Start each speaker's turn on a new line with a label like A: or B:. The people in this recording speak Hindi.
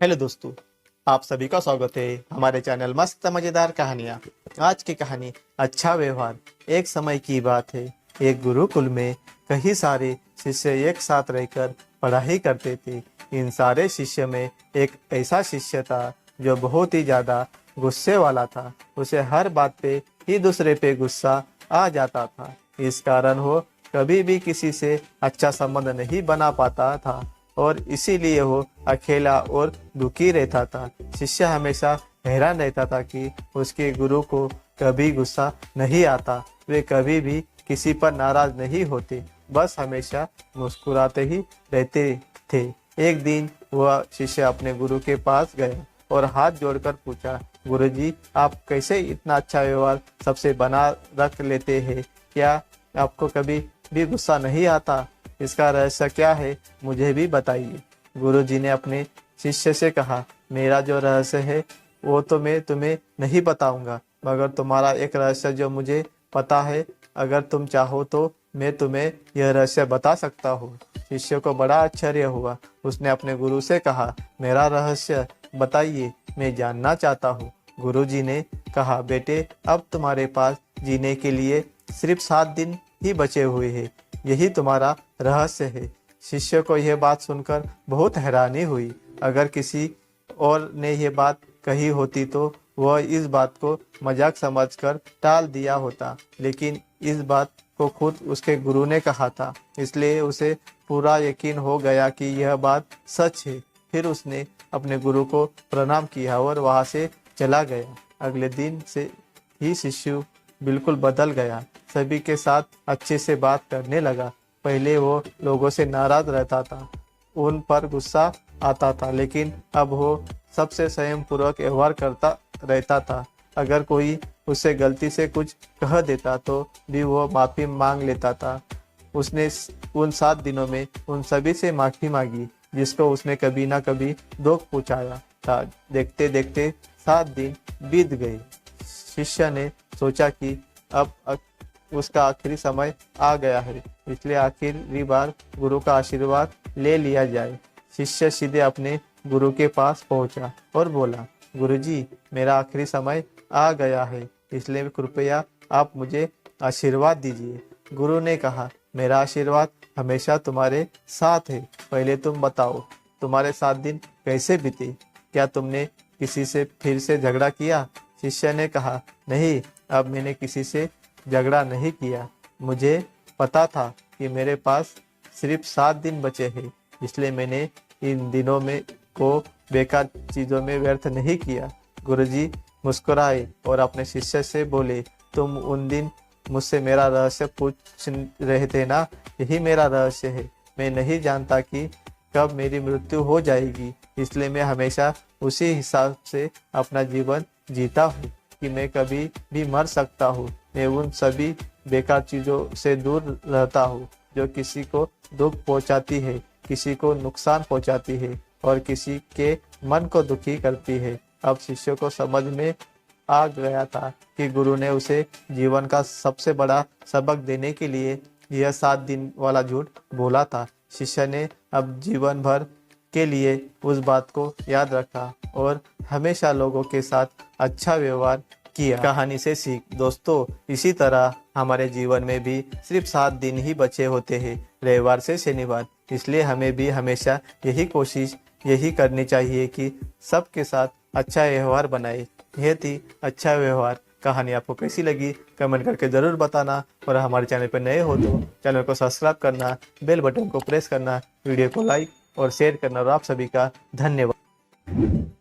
A: हेलो दोस्तों, आप सभी का स्वागत है हमारे चैनल मस्त मजेदार कहानियाँ। आज की कहानी अच्छा व्यवहार। एक समय की बात है, एक गुरुकुल में कई सारे शिष्य एक साथ रहकर पढ़ाई करते थे। इन सारे शिष्य में एक ऐसा शिष्य था जो बहुत ही ज्यादा गुस्से वाला था। उसे हर बात पे ही दूसरे पे गुस्सा आ जाता था। इस कारण वो कभी भी किसी से अच्छा संबंध नहीं बना पाता था और इसीलिए वो अकेला और दुखी रहता था। शिष्य हमेशा हैरान रहता था कि उसके गुरु को कभी गुस्सा नहीं आता, वे कभी भी किसी पर नाराज नहीं होते, बस हमेशा मुस्कुराते ही रहते थे। एक दिन वह शिष्य अपने गुरु के पास गया और हाथ जोड़कर पूछा, गुरुजी, आप कैसे इतना अच्छा व्यवहार सबसे बना रख लेते हैं? क्या आपको कभी भी गुस्सा नहीं आता? इसका रहस्य क्या है, मुझे भी बताइए। गुरुजी ने अपने शिष्य से कहा, मेरा जो रहस्य है वो तो मैं तुम्हें नहीं बताऊंगा, मगर तुम्हारा एक रहस्य जो मुझे पता है, अगर तुम चाहो तो मैं तुम्हें यह रहस्य बता सकता हूँ। शिष्य को बड़ा आश्चर्य हुआ। उसने अपने गुरु से कहा, मेरा रहस्य बताइए, मैं जानना चाहता हूँ। गुरुजी ने कहा, बेटे, अब तुम्हारे पास जीने के लिए सिर्फ 7 दिन ही बचे हुए हैं, यही तुम्हारा रहस्य है। शिष्य को यह बात सुनकर बहुत हैरानी हुई। अगर किसी और ने यह बात कही होती तो वह इस बात को मजाक समझकर टाल दिया होता, लेकिन इस बात को खुद उसके गुरु ने कहा था, इसलिए उसे पूरा यकीन हो गया कि यह बात सच है। फिर उसने अपने गुरु को प्रणाम किया और वहां से चला गया। अगले दिन से ही शिष्य बिल्कुल बदल गया, सभी के साथ अच्छे से बात करने लगा। पहले वो लोगों से नाराज रहता था, उन पर गुस्सा आता था, लेकिन अब वो सबसे संयम पूर्वक व्यवहार करता रहता था। अगर कोई उससे गलती से कुछ कह देता तो भी वो माफी मांग लेता था। उसने उन 7 दिनों में उन सभी से माफी मांगी जिसको उसने कभी ना कभी दुख पहुंचाया था। देखते देखते 7 दिन बीत गए। शिष्य ने सोचा कि अब उसका आखिरी समय आ गया है, इसलिए आखिरी बार गुरु का आशीर्वाद ले लिया जाए। शिष्य सीधे अपने गुरु के पास पहुंचा और बोला, गुरुजी, मेरा आखिरी समय आ गया है, इसलिए कृपया आप मुझे आशीर्वाद दीजिए। गुरु ने कहा, मेरा आशीर्वाद हमेशा तुम्हारे साथ है। पहले तुम बताओ, तुम्हारे 7 दिन कैसे बीते? क्या तुमने किसी से फिर से झगड़ा किया? शिष्य ने कहा, नहीं, अब मैंने किसी से झगड़ा नहीं किया। मुझे पता था कि मेरे पास सिर्फ 7 दिन बचे हैं, इसलिए मैंने इन दिनों में को बेकार चीजों में व्यर्थ नहीं किया। गुरुजी मुस्कुराए और अपने शिष्य से बोले, तुम उन दिन मुझसे मेरा रहस्य पूछ रहे थे ना, यही मेरा रहस्य है। मैं नहीं जानता कि कब मेरी मृत्यु हो जाएगी, इसलिए मैं हमेशा उसी हिसाब से अपना जीवन जीता हूँ कि मैं कभी भी मर सकता हूँ। मैं उन सभी बेकार चीजों से दूर रहता हूँ जो किसी को दुख पहुंचाती है, किसी को नुकसान पहुंचाती है और किसी के मन को दुखी करती है। अब शिष्य को समझ में आ गया था कि गुरु ने उसे जीवन का सबसे बड़ा सबक देने के लिए यह 7 दिन वाला झूठ बोला था। शिष्य ने अब जीवन भर के लिए उस बात को याद रखा और हमेशा लोगों के साथ अच्छा व्यवहार किया। कहानी से सीख। दोस्तों, इसी तरह हमारे जीवन में भी सिर्फ 7 दिन ही बचे होते हैं, रविवार से शनिवार। इसलिए हमें भी हमेशा यही करनी चाहिए कि सबके साथ अच्छा व्यवहार बनाए। यह थी अच्छा व्यवहार। कहानी आपको कैसी लगी कमेंट करके ज़रूर बताना, और हमारे चैनल पर नए हो तो चैनल को सब्सक्राइब करना, बेल बटन को प्रेस करना, वीडियो को लाइक और शेयर करना। और आप सभी का धन्यवाद।